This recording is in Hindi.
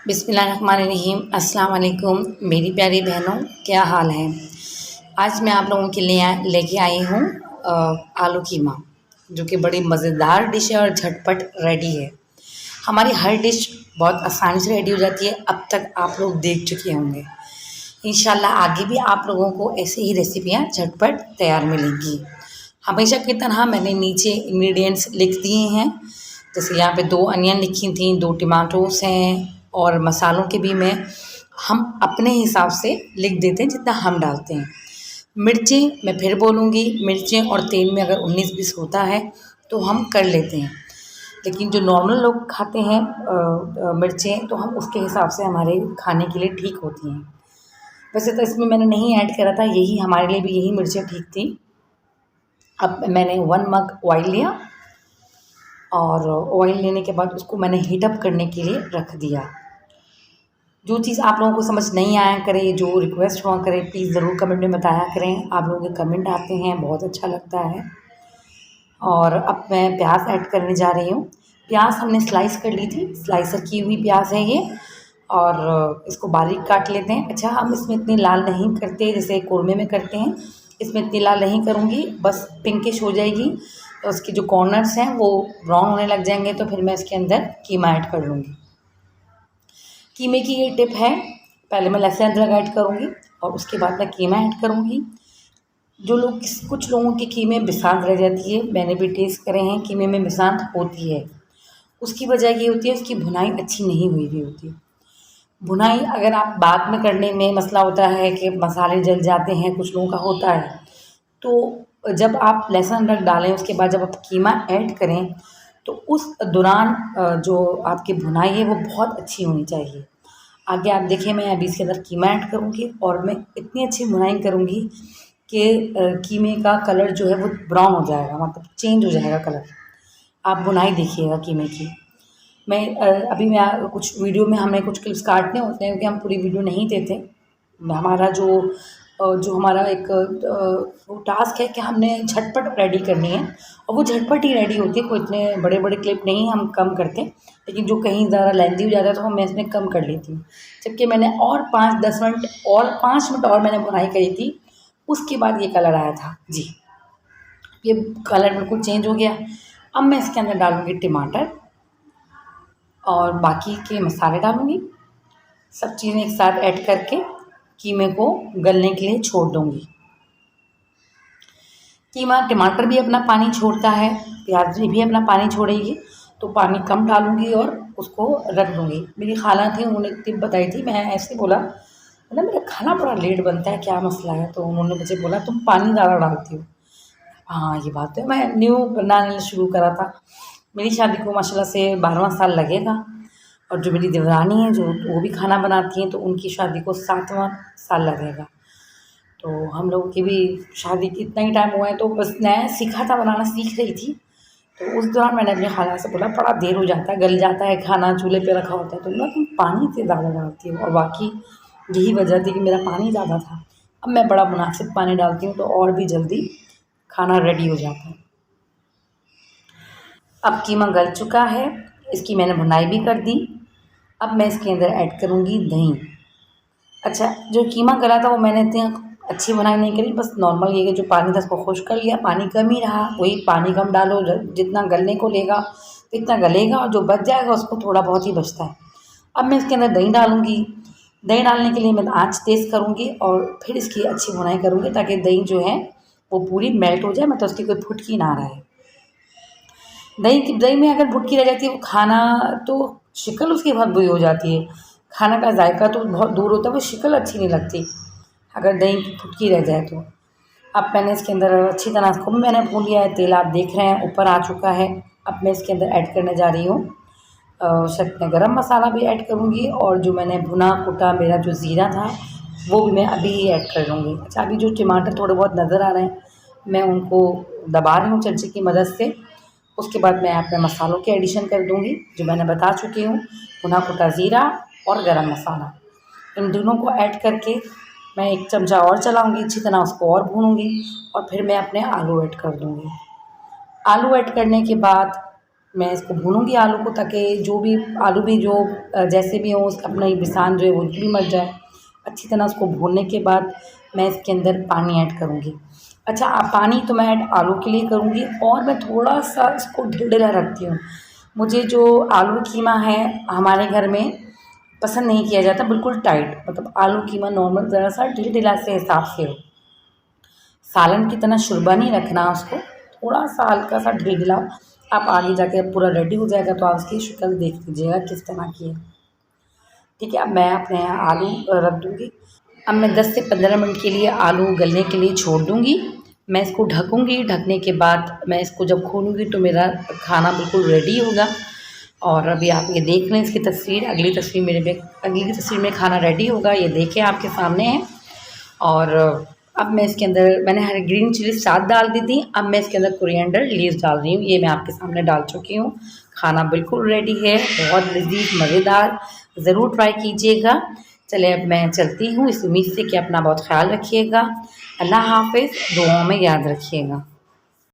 बिस्मिल्लाहिर्रहमानिर्रहीम। अस्सलाम वालेकुम मेरी प्यारी बहनों, क्या हाल है। आज मैं आप लोगों के लिए लेके आई हूँ आलू कीमा, जो कि बड़ी मज़ेदार डिश है और झटपट रेडी है। हमारी हर डिश बहुत आसानी से रेडी हो जाती है, अब तक आप लोग देख चुके होंगे। इंशाल्लाह आगे भी आप लोगों को ऐसे ही रेसिपियाँ झटपट तैयार मिलेंगी। हमेशा की तरह मैंने नीचे इंग्रेडिएंट्स लिख दिए हैं। जैसे यहाँ पे 2 अनियन लिखी थी, 2 टमाटोस हैं, और मसालों के भी हम अपने हिसाब से लिख देते हैं जितना हम डालते हैं। मिर्चें मैं फिर बोलूँगी, मिर्चें और तेल में अगर 19-20 होता है तो हम कर लेते हैं, लेकिन जो नॉर्मल लोग खाते हैं मिर्चें, तो हम उसके हिसाब से हमारे खाने के लिए ठीक होती हैं। वैसे तो इसमें मैंने नहीं ऐड करा था, यही हमारे लिए भी यही मिर्चें ठीक थी। अब मैंने 1 मग ऑयल लिया और ऑयल लेने के बाद उसको मैंने हीट अप करने के लिए रख दिया। जो चीज़ आप लोगों को समझ नहीं आया करे, जो रिक्वेस्ट हुआ करे, प्लीज़ ज़रूर कमेंट में बताया करें। आप लोगों के कमेंट आते हैं, बहुत अच्छा लगता है। और अब मैं प्याज ऐड करने जा रही हूँ। प्याज हमने स्लाइस कर ली थी, स्लाइसर की हुई प्याज है ये, और इसको बारीक काट लेते हैं। अच्छा, हम इसमें इतनी लाल नहीं करते जैसे कौरमे में करते हैं, इसमें इतनी लाल नहीं करूँगी, बस पिंकिश हो जाएगी। तो उसके जो कॉर्नर्स हैं वो ब्राउन होने लग जाएंगे, तो फिर मैं इसके अंदर कीमा ऐड कर लूँगी। कीमे की ये टिप है, पहले मैं लहसुन अदरक ऐड करूँगी और उसके बाद मैं कीमा ऐड करूँगी। जो लोग कुछ लोगों के कीमे बिसात रह जाती है, मैंने भी टेस्ट करे हैं, कीमे में बिसात होती है। उसकी वजह ये होती है, उसकी भुनाई अच्छी नहीं हुई होती। भुनाई अगर आप बाद में करने में मसला होता है कि मसाले जल जाते हैं, कुछ लोगों का होता है। तो जब आप लहसुन अदरक डालें, उसके बाद जब आप कीमा ऐड करें, तो उस दौरान जो आपकी भुनाई है वो बहुत अच्छी होनी चाहिए। आगे आप देखिए, मैं अभी इसके अंदर कीमा ऐड करूँगी और मैं इतनी अच्छी भुनाई करूँगी कि कीमे का कलर जो है वो ब्राउन हो जाएगा, मतलब चेंज हो जाएगा कलर। आप भुनाई देखिएगा कीमे की। अभी मैं कुछ वीडियो में हमें कुछ क्लिप्स काटने होते हैं, क्योंकि हम पूरी वीडियो नहीं देते। हमारा जो हमारा एक वो टास्क है कि हमने झटपट रेडी करनी है, और वो झटपट ही रेडी होती है। कोई इतने बड़े बड़े क्लिप नहीं हम कम करते, लेकिन जो कहीं ज़्यादा लेंथी हो जाता है तो मैं इसमें कम कर लेती हूँ। जबकि मैंने और 5-10 मिनट और 5 मिनट और मैंने बुनाई करी थी, उसके बाद ये कलर आया था जी। ये कलर बिल्कुल चेंज हो गया। अब मैं इसके अंदर डालूँगी टमाटर और बाकी के मसाले डालूँगी। सब चीज़ें एक साथ ऐड करके कीमे को गलने के लिए छोड़ दूँगी। कीमा टमाटर भी अपना पानी छोड़ता है, प्याज भी अपना पानी छोड़ेगी, तो पानी कम डालूँगी और उसको रख दूँगी। मेरी खाला थी, उन्होंने टिप बताई थी, मैं ऐसे बोला, मतलब मेरा खाना बड़ा लेट बनता है, क्या मसला है? तो उन्होंने मुझे बोला तुम पानी ज़्यादा डालती हो। हाँ, ये बात है, मैं न्यू बनाने शुरू करा था। मेरी शादी को माशाल्लाह से 12वां साल लगेगा, और जो मेरी देवरानी है, जो वो भी खाना बनाती हैं, तो उनकी शादी को 7वां साल लगेगा। तो हम लोगों की भी शादी की इतना ही टाइम हुआ है, तो बस नया सीखा था, बनाना सीख रही थी। तो उस दौरान मैंने अपनी खाला से बोला, बड़ा देर हो जाता है, गल जाता है खाना, चूल्हे पे रखा होता है। तो बोला तुम पानी से ज़्यादा डालती हो, और वाक़ई यही वजह थी कि मेरा पानी ज़्यादा था। अब मैं बड़ा मुनासिब पानी डालती हूँ, तो और भी जल्दी खाना रेडी हो जाता है। अब कीमा गल चुका है, इसकी मैंने भुनाई भी कर दी। अब मैं इसके अंदर ऐड करूँगी दही। अच्छा, जो कीमा गला था वो मैंने इतनी अच्छी भुनाई नहीं करी, बस नॉर्मल ये कि जो पानी था उसको खुश्क कर लिया, पानी कम ही रहा। वही पानी कम डालो, जितना गलने को लेगा इतना गलेगा, और जो बच जाएगा उसको थोड़ा बहुत ही बचता है। अब मैं इसके अंदर दही डालूँगी। दही डालने के लिए मैं आँच तेज़ करूँगी और फिर इसकी अच्छी भुनाई करूँगी, ताकि दही जो है वो पूरी मेल्ट हो जाए, मतलब उसकी कोई फुटकी ना रहे। दही में अगर भुटकी रह जाती है वो खाना, तो शक्ल उसकी बहुत बुरी हो जाती है। खाना का जायका तो बहुत दूर होता है, वो शक्ल अच्छी नहीं लगती अगर दही की फुटकी रह जाए तो। अब मैंने इसके अंदर अच्छी तरह इसको भी मैंने भून लिया है, तेल आप देख रहे हैं ऊपर आ चुका है। अब मैं इसके अंदर ऐड करने जा रही हूँ शायद मैं गरम मसाला भी ऐड करूँगी, और जो मैंने भुना कुटा मेरा जो ज़ीरा था वो भी मैं अभी ही ऐड कर लूँगी। अच्छा, अभी जो टमाटर थोड़े बहुत नज़र आ रहे हैं, मैं उनको दबा रही हूँ चमचे की मदद से। उसके बाद मैं अपने मसालों के एडिशन कर दूँगी, जो मैंने बता चुकी हूँ, भुना कुटा ज़ीरा और गरम मसाला। इन दोनों को ऐड करके मैं 1 चमचा और चलाऊँगी, अच्छी तरह उसको और भूनूँगी, और फिर मैं अपने आलू ऐड कर दूँगी। आलू ऐड करने के बाद मैं इसको भूनूंगी आलू को, ताकि जो भी आलू भी जो जैसे भी हो उसका अपना ये बिसान जो है वो भी मर जाए। अच्छी तरह उसको भूनने के बाद मैं इसके अंदर पानी ऐड करूँगी। अच्छा, पानी तो मैं ऐड आलू के लिए करूँगी, और मैं थोड़ा सा इसको ढिलढिला रखती हूँ। मुझे जो आलू कीमा है हमारे घर में पसंद नहीं किया जाता बिल्कुल टाइट, मतलब आलू कीमा नॉर्मल ज़रा सा ढिलढिला से हिसाब से हो। सालन की तरह शुरबा नहीं रखना उसको, थोड़ा सा हल्का सा ढिलढिला। आप आगे जाके पूरा रेडी हो जाएगा तो आप उसकी शक्ल देख लीजिएगा किस तरह की है। ठीक है, अब मैं अपने यहाँ आलू रख दूँगी। अब मैं 10 से 15 मिनट के लिए आलू गलने के लिए छोड़ दूँगी। मैं इसको ढकूँगी, ढकने के बाद मैं इसको जब खोलूँगी तो मेरा खाना बिल्कुल रेडी होगा। और अभी आप ये देख लें इसकी तस्वीर, अगली तस्वीर में खाना रेडी होगा, ये देखें आपके सामने है। और अब मैं इसके अंदर मैंने हरी ग्रीन चिली साथ डाल दी थी, अब मैं इसके अंदर कोरिएंडर लीव्स डाल रही हूँ। ये मैं आपके सामने डाल चुकी हूँ। खाना बिल्कुल रेडी है, बहुत लज़ीज़ मज़ेदार, ज़रूर ट्राई कीजिएगा। चलिए अब मैं चलती हूँ, इस उम्मीद से कि अपना बहुत ख्याल रखिएगा। अल्लाह हाफ़िज़, दुआओं में याद रखिएगा।